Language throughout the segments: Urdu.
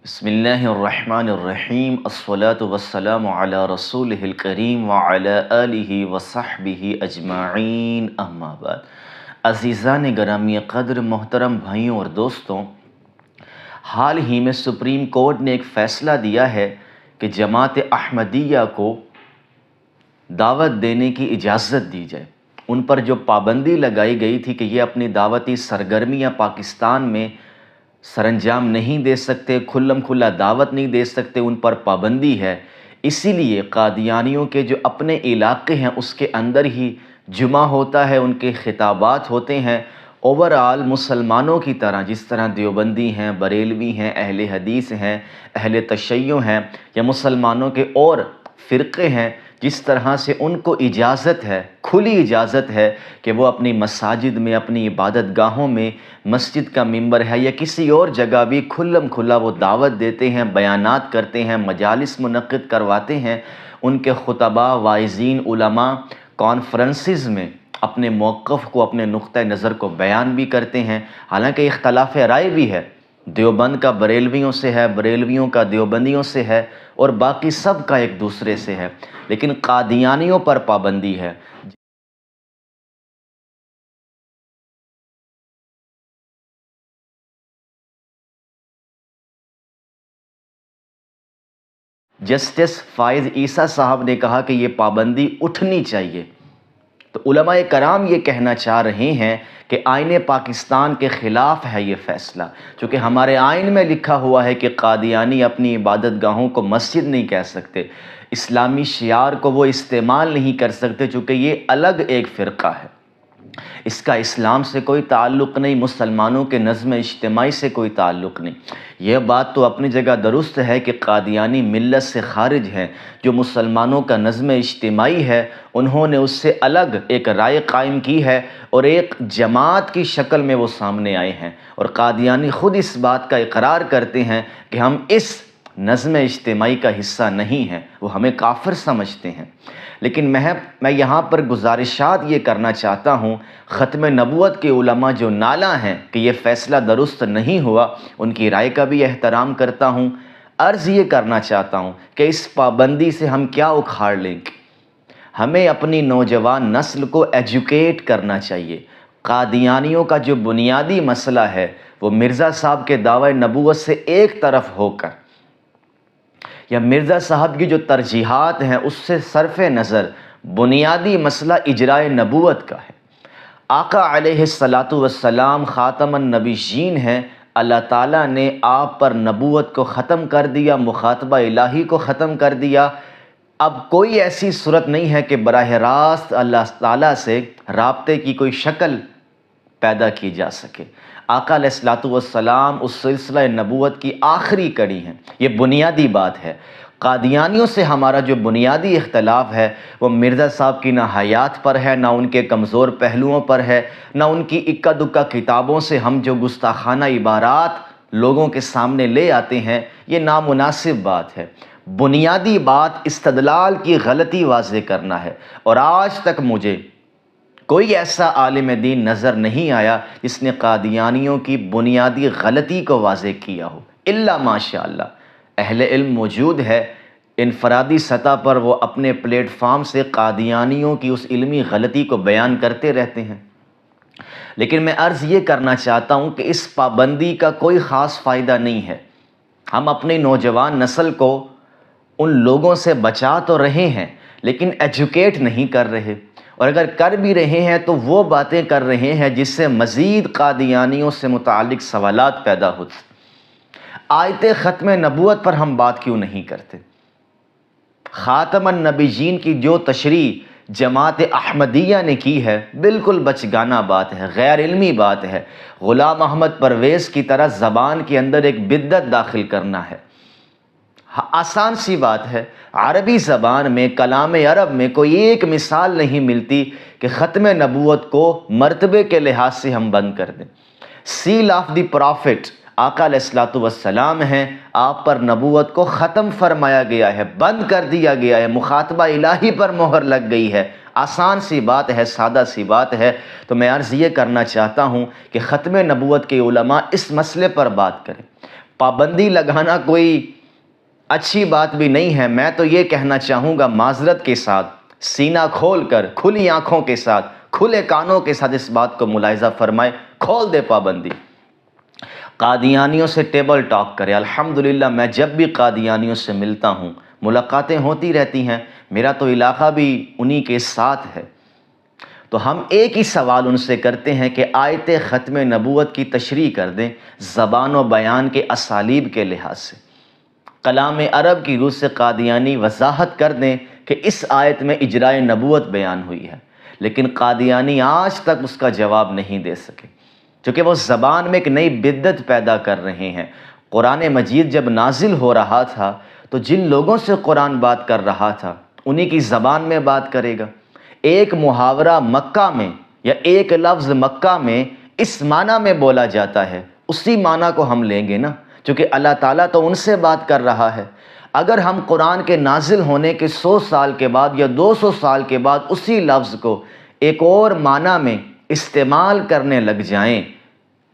بسم اللہ الرحمن الرحیم الصلاۃ والسلام علی رسولہ الکریم وعلی آلہ وصحبہ اجمعین اما بعد۔ عزیزان گرامی قدر، محترم بھائیوں اور دوستوں، حال ہی میں سپریم کورٹ نے ایک فیصلہ دیا ہے کہ جماعت احمدیہ کو دعوت دینے کی اجازت دی جائے۔ ان پر جو پابندی لگائی گئی تھی کہ یہ اپنی دعوتی سرگرمیاں پاکستان میں سر انجام نہیں دے سکتے، کھلم کھلا دعوت نہیں دے سکتے، ان پر پابندی ہے۔ اسی لیے قادیانیوں کے جو اپنے علاقے ہیں اس کے اندر ہی جمعہ ہوتا ہے، ان کے خطابات ہوتے ہیں۔ اوورآل مسلمانوں کی طرح، جس طرح دیوبندی ہیں، بریلوی ہیں، اہل حدیث ہیں، اہل تشیع ہیں، یا مسلمانوں کے اور فرقے ہیں، جس طرح سے ان کو اجازت ہے، کھلی اجازت ہے کہ وہ اپنی مساجد میں، اپنی عبادت گاہوں میں، مسجد کا ممبر ہے یا کسی اور جگہ بھی کھلم کھلا وہ دعوت دیتے ہیں، بیانات کرتے ہیں، مجالس منعقد کرواتے ہیں۔ ان کے خطباء، واعظین، علماء کانفرنسز میں اپنے موقف کو، اپنے نقطہ نظر کو بیان بھی کرتے ہیں۔ حالانکہ اختلاف رائے بھی ہے، دیوبند کا بریلویوں سے ہے، بریلویوں کا دیوبندیوں سے ہے، اور باقی سب کا ایک دوسرے سے ہے، لیکن قادیانیوں پر پابندی ہے۔ جسٹس فائز عیسیٰ صاحب نے کہا کہ یہ پابندی اٹھنی چاہیے۔ تو علماء کرام یہ کہنا چاہ رہے ہیں کہ آئین پاکستان کے خلاف ہے یہ فیصلہ، چونکہ ہمارے آئین میں لکھا ہوا ہے کہ قادیانی اپنی عبادت گاہوں کو مسجد نہیں کہہ سکتے، اسلامی شعار کو وہ استعمال نہیں کر سکتے، چونکہ یہ الگ ایک فرقہ ہے، اس کا اسلام سے کوئی تعلق نہیں، مسلمانوں کے نظم اجتماعی سے کوئی تعلق نہیں۔ یہ بات تو اپنی جگہ درست ہے کہ قادیانی ملت سے خارج ہیں، جو مسلمانوں کا نظم اجتماعی ہے انہوں نے اس سے الگ ایک رائے قائم کی ہے اور ایک جماعت کی شکل میں وہ سامنے آئے ہیں، اور قادیانی خود اس بات کا اقرار کرتے ہیں کہ ہم اس نظم اجتماعی کا حصہ نہیں ہیں، وہ ہمیں کافر سمجھتے ہیں۔ لیکن میں یہاں پر گزارشات یہ کرنا چاہتا ہوں، ختم نبوت کے علماء جو نالاں ہیں کہ یہ فیصلہ درست نہیں ہوا، ان کی رائے کا بھی احترام کرتا ہوں۔ عرض یہ کرنا چاہتا ہوں کہ اس پابندی سے ہم کیا اکھاڑ لیں گے؟ ہمیں اپنی نوجوان نسل کو ایجوکیٹ کرنا چاہیے۔ قادیانیوں کا جو بنیادی مسئلہ ہے وہ مرزا صاحب کے دعوی نبوت سے ایک طرف ہو کر، یا مرزا صاحب کی جو ترجیحات ہیں اس سے صرف نظر، بنیادی مسئلہ اجرائے نبوت کا ہے۔ آقا علیہ الصلاۃ والسلام خاتم النبیین ہیں، اللہ تعالیٰ نے آپ پر نبوت کو ختم کر دیا، مخاطبہ الہی کو ختم کر دیا۔ اب کوئی ایسی صورت نہیں ہے کہ براہ راست اللہ تعالیٰ سے رابطے کی کوئی شکل پیدا کی جا سکے۔ آقا علیہ الصلاۃ والسلام اس سلسلہ نبوت کی آخری کڑی ہیں، یہ بنیادی بات ہے۔ قادیانیوں سے ہمارا جو بنیادی اختلاف ہے وہ مرزا صاحب کی نہ حیات پر ہے، نہ ان کے کمزور پہلوؤں پر ہے، نہ ان کی اکا دکا کتابوں سے ہم جو گستاخانہ عبارات لوگوں کے سامنے لے آتے ہیں، یہ نامناسب بات ہے۔ بنیادی بات استدلال کی غلطی واضح کرنا ہے، اور آج تک مجھے کوئی ایسا عالم دین نظر نہیں آیا جس نے قادیانیوں کی بنیادی غلطی کو واضح کیا ہو، الا ماشاءاللہ اہل علم موجود ہے، انفرادی سطح پر وہ اپنے پلیٹ فارم سے قادیانیوں کی اس علمی غلطی کو بیان کرتے رہتے ہیں۔ لیکن میں عرض یہ کرنا چاہتا ہوں کہ اس پابندی کا کوئی خاص فائدہ نہیں ہے۔ ہم اپنی نوجوان نسل کو ان لوگوں سے بچا تو رہے ہیں لیکن ایجوکیٹ نہیں کر رہے، اور اگر کر بھی رہے ہیں تو وہ باتیں کر رہے ہیں جس سے مزید قادیانیوں سے متعلق سوالات پیدا ہوتے۔ آیت ختم نبوت پر ہم بات کیوں نہیں کرتے؟ خاتم النبیین کی جو تشریح جماعت احمدیہ نے کی ہے بالکل بچگانہ بات ہے، غیر علمی بات ہے۔ غلام احمد پرویز کی طرح زبان کے اندر ایک بدعت داخل کرنا ہے، آسان سی بات ہے۔ عربی زبان میں، کلام عرب میں کوئی ایک مثال نہیں ملتی کہ ختم نبوت کو مرتبے کے لحاظ سے ہم بند کر دیں۔ سیل آف دی پرافٹ آقا علیہ الصلوۃ والسلام ہیں، آپ پر نبوت کو ختم فرمایا گیا ہے، بند کر دیا گیا ہے، مخاطبہ الہی پر مہر لگ گئی ہے۔ آسان سی بات ہے، سادہ سی بات ہے۔ تو میں عرض یہ کرنا چاہتا ہوں کہ ختم نبوت کے علماء اس مسئلے پر بات کریں۔ پابندی لگانا کوئی اچھی بات بھی نہیں ہے. میں تو یہ کہنا چاہوں گا معذرت کے ساتھ, سینہ کھول کر, کھلی آنکھوں کے ساتھ, کھلے کانوں کے ساتھ اس بات کو ملاحظہ فرمائے, کھول دے پابندی. قادیانیوں سے ٹیبل ٹاک کرے. الحمدللہ میں جب بھی قادیانیوں سے ملتا ہوں, ملاقاتیں ہوتی رہتی ہیں, میرا تو علاقہ بھی انہی کے ساتھ ہے, تو ہم ایک ہی سوال ان سے کرتے ہیں کہ آیت ختم نبوت کی تشریح کر دیں زبان و بیان کے اسالیب کے لحاظ سے. کلام عرب کی روح سے قادیانی وضاحت کر دیں کہ اس آیت میں اجرائے نبوت بیان ہوئی ہے. لیکن قادیانی آج تک اس کا جواب نہیں دے سکے, چونکہ وہ زبان میں ایک نئی بدعت پیدا کر رہے ہیں. قرآن مجید جب نازل ہو رہا تھا تو جن لوگوں سے قرآن بات کر رہا تھا انہی کی زبان میں بات کرے گا. ایک محاورہ مکہ میں یا ایک لفظ مکہ میں اس معنی میں بولا جاتا ہے, اسی معنی کو ہم لیں گے نا, چونکہ اللہ تعالیٰ تو ان سے بات کر رہا ہے. اگر ہم قرآن کے نازل ہونے کے 100 سال کے بعد یا 200 سال کے بعد اسی لفظ کو ایک اور معنی میں استعمال کرنے لگ جائیں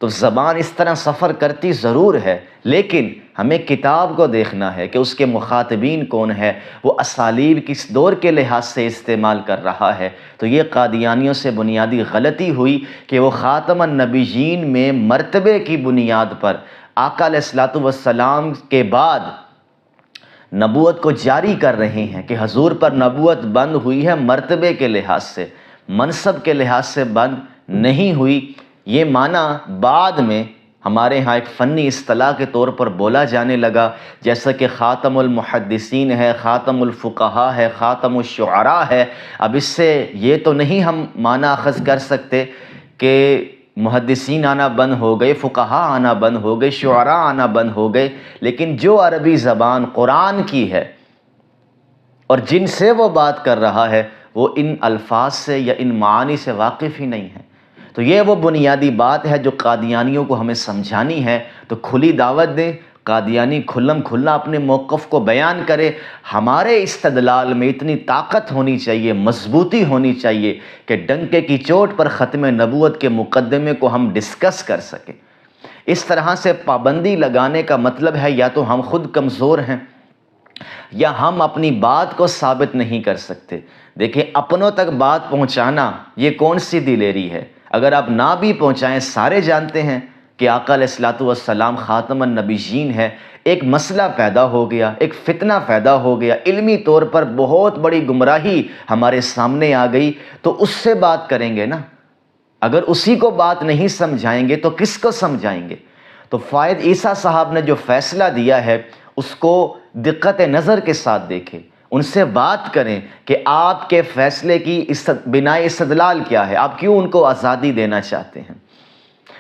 تو زبان اس طرح سفر کرتی ضرور ہے, لیکن ہمیں کتاب کو دیکھنا ہے کہ اس کے مخاطبین کون ہے, وہ اسالیب کس دور کے لحاظ سے استعمال کر رہا ہے. تو یہ قادیانیوں سے بنیادی غلطی ہوئی کہ وہ خاتم النبیین میں مرتبے کی بنیاد پر آقا علیہ الصلوۃ والسلام کے بعد نبوت کو جاری کر رہے ہیں کہ حضور پر نبوت بند ہوئی ہے مرتبے کے لحاظ سے, منصب کے لحاظ سے بند نہیں ہوئی. یہ معنی بعد میں ہمارے ہاں ایک فنی اصطلاح کے طور پر بولا جانے لگا, جیسا کہ خاتم المحدثین ہے, خاتم الفقہاء ہے, خاتم الشعراء ہے. اب اس سے یہ تو نہیں ہم معنی اخذ کر سکتے کہ محدثین آنا بند ہو گئے, فقہاء آنا بند ہو گئے, شعراء آنا بند ہو گئے, لیکن جو عربی زبان قرآن کی ہے اور جن سے وہ بات کر رہا ہے وہ ان الفاظ سے یا ان معانی سے واقف ہی نہیں ہے. تو یہ وہ بنیادی بات ہے جو قادیانیوں کو ہمیں سمجھانی ہے. تو کھلی دعوت دیں, قادیانی کھلم کھلا اپنے موقف کو بیان کرے. ہمارے استدلال میں اتنی طاقت ہونی چاہیے, مضبوطی ہونی چاہیے کہ ڈنکے کی چوٹ پر ختم نبوت کے مقدمے کو ہم ڈسکس کر سکیں. اس طرح سے پابندی لگانے کا مطلب ہے یا تو ہم خود کمزور ہیں یا ہم اپنی بات کو ثابت نہیں کر سکتے. دیکھیں, اپنوں تک بات پہنچانا یہ کون سی دلیری ہے؟ اگر آپ نہ بھی پہنچائیں, سارے جانتے ہیں کہ آقا علیہ الصلوۃ والسلام خاتم النبیین ہے. ایک مسئلہ پیدا ہو گیا, ایک فتنہ پیدا ہو گیا, علمی طور پر بہت بڑی گمراہی ہمارے سامنے آ گئی, تو اس سے بات کریں گے نا. اگر اسی کو بات نہیں سمجھائیں گے تو کس کو سمجھائیں گے؟ تو فائد عیسیٰ صاحب نے جو فیصلہ دیا ہے اس کو دقت نظر کے ساتھ دیکھیں, ان سے بات کریں کہ آپ کے فیصلے کی بناء استدلال کیا ہے, آپ کیوں ان کو آزادی دینا چاہتے ہیں.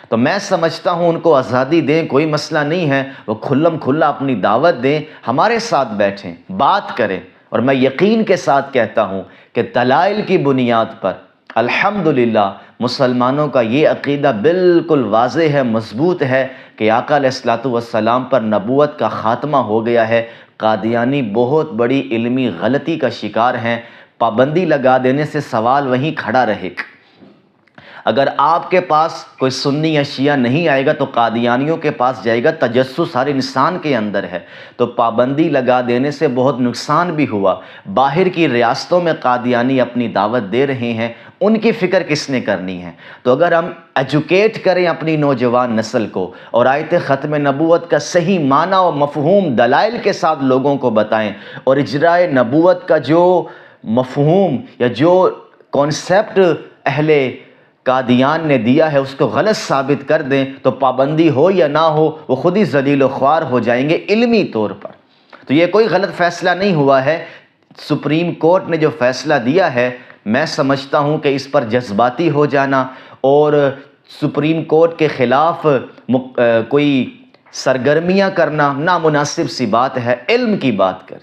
تو میں سمجھتا ہوں ان کو آزادی دیں, کوئی مسئلہ نہیں ہے, وہ کھلم کھلا اپنی دعوت دیں, ہمارے ساتھ بیٹھیں, بات کریں. اور میں یقین کے ساتھ کہتا ہوں کہ دلائل کی بنیاد پر الحمدللہ مسلمانوں کا یہ عقیدہ بالکل واضح ہے, مضبوط ہے کہ آقا علیہ الصلوۃ والسلام پر نبوت کا خاتمہ ہو گیا ہے. قادیانی بہت بڑی علمی غلطی کا شکار ہیں. پابندی لگا دینے سے سوال وہیں کھڑا رہے گا. اگر آپ کے پاس کوئی سنی یا شیعہ نہیں آئے گا تو قادیانیوں کے پاس جائے گا. تجسس ہر انسان کے اندر ہے, تو پابندی لگا دینے سے بہت نقصان بھی ہوا. باہر کی ریاستوں میں قادیانی اپنی دعوت دے رہے ہیں, ان کی فکر کس نے کرنی ہے؟ تو اگر ہم ایجوکیٹ کریں اپنی نوجوان نسل کو اور آیت ختم نبوت کا صحیح معنی و مفہوم دلائل کے ساتھ لوگوں کو بتائیں, اور اجرائے نبوت کا جو مفہوم یا جو کانسیپٹ اہل قادیان نے دیا ہے اس کو غلط ثابت کر دیں, تو پابندی ہو یا نہ ہو وہ خود ہی ذلیل و خوار ہو جائیں گے علمی طور پر. تو یہ کوئی غلط فیصلہ نہیں ہوا ہے. سپریم کورٹ نے جو فیصلہ دیا ہے میں سمجھتا ہوں کہ اس پر جذباتی ہو جانا اور سپریم کورٹ کے خلاف کوئی سرگرمیاں کرنا نامناسب سی بات ہے. علم کی بات کر.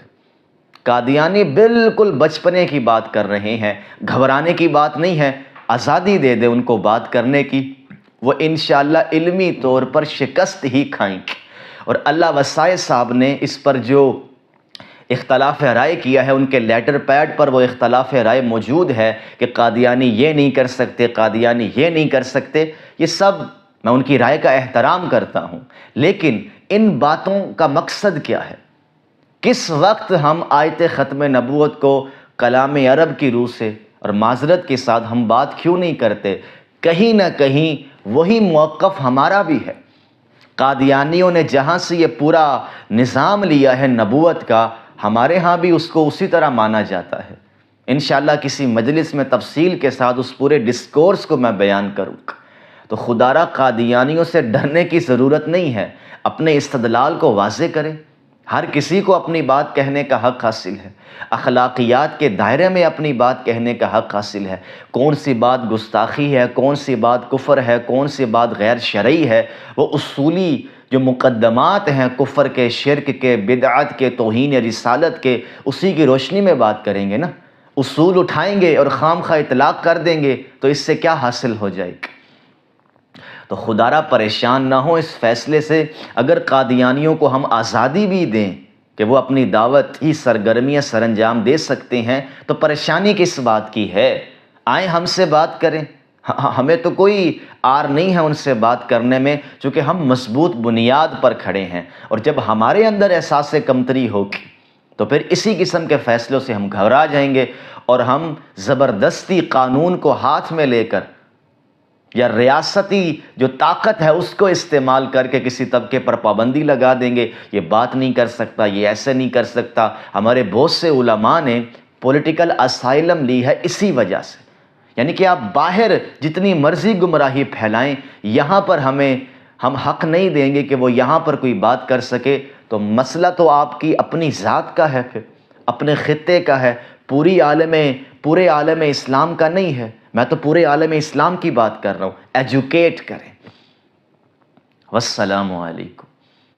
قادیانی بالکل بچپنے کی بات کر رہے ہیں, گھبرانے کی بات نہیں ہے. آزادی دے دے ان کو بات کرنے کی, وہ انشاءاللہ علمی طور پر شکست ہی کھائیں گے. اور اللہ وسائے صاحب نے اس پر جو اختلاف رائے کیا ہے, ان کے لیٹر پیڈ پر وہ اختلاف رائے موجود ہے کہ قادیانی یہ نہیں کر سکتے, قادیانی یہ نہیں کر سکتے. یہ سب میں ان کی رائے کا احترام کرتا ہوں, لیکن ان باتوں کا مقصد کیا ہے؟ کس وقت ہم آیت ختم نبوت کو کلام عرب کی روح سے اور معذرت کے ساتھ ہم بات کیوں نہیں کرتے؟ کہیں نہ کہیں وہی موقف ہمارا بھی ہے۔ قادیانیوں نے جہاں سے یہ پورا نظام لیا ہے نبوت کا، ہمارے ہاں بھی اس کو اسی طرح مانا جاتا ہے۔ انشاءاللہ کسی مجلس میں تفصیل کے ساتھ اس پورے ڈسکورس کو میں بیان کروں گا۔ تو خدارہ قادیانیوں سے ڈرنے کی ضرورت نہیں ہے، اپنے استدلال کو واضح کریں۔ ہر کسی کو اپنی بات کہنے کا حق حاصل ہے، اخلاقیات کے دائرے میں اپنی بات کہنے کا حق حاصل ہے۔ کون سی بات گستاخی ہے، کون سی بات کفر ہے، کون سی بات غیر شرعی ہے، وہ اصولی جو مقدمات ہیں کفر کے، شرک کے، بدعت کے، توہین رسالت کے، اسی کی روشنی میں بات کریں گے نا۔ اصول اٹھائیں گے اور خام خواہ اطلاق کر دیں گے تو اس سے کیا حاصل ہو جائے گا؟ تو خدارہ پریشان نہ ہوں اس فیصلے سے۔ اگر قادیانیوں کو ہم آزادی بھی دیں کہ وہ اپنی دعوت کی سرگرمیاں سر انجام دے سکتے ہیں تو پریشانی کس بات کی ہے؟ آئیں ہم سے بات کریں، ہمیں تو کوئی آر نہیں ہے ان سے بات کرنے میں، چونکہ ہم مضبوط بنیاد پر کھڑے ہیں۔ اور جب ہمارے اندر احساس کمتری ہوگی تو پھر اسی قسم کے فیصلوں سے ہم گھبرا جائیں گے اور ہم زبردستی قانون کو ہاتھ میں لے کر یا ریاستی جو طاقت ہے اس کو استعمال کر کے کسی طبقے پر پابندی لگا دیں گے، یہ بات نہیں کر سکتا، یہ ایسے نہیں کر سکتا۔ ہمارے بہت سے علماء نے پولیٹیکل اسائلم لی ہے اسی وجہ سے، یعنی کہ آپ باہر جتنی مرضی گمراہی پھیلائیں، یہاں پر ہم حق نہیں دیں گے کہ وہ یہاں پر کوئی بات کر سکے۔ تو مسئلہ تو آپ کی اپنی ذات کا ہے، پھر اپنے خطے کا ہے، پورے عالم اسلام کا نہیں ہے۔ میں تو پورے عالم اسلام کی بات کر رہا ہوں۔ ایجوکیٹ کریں۔ والسلام علیکم۔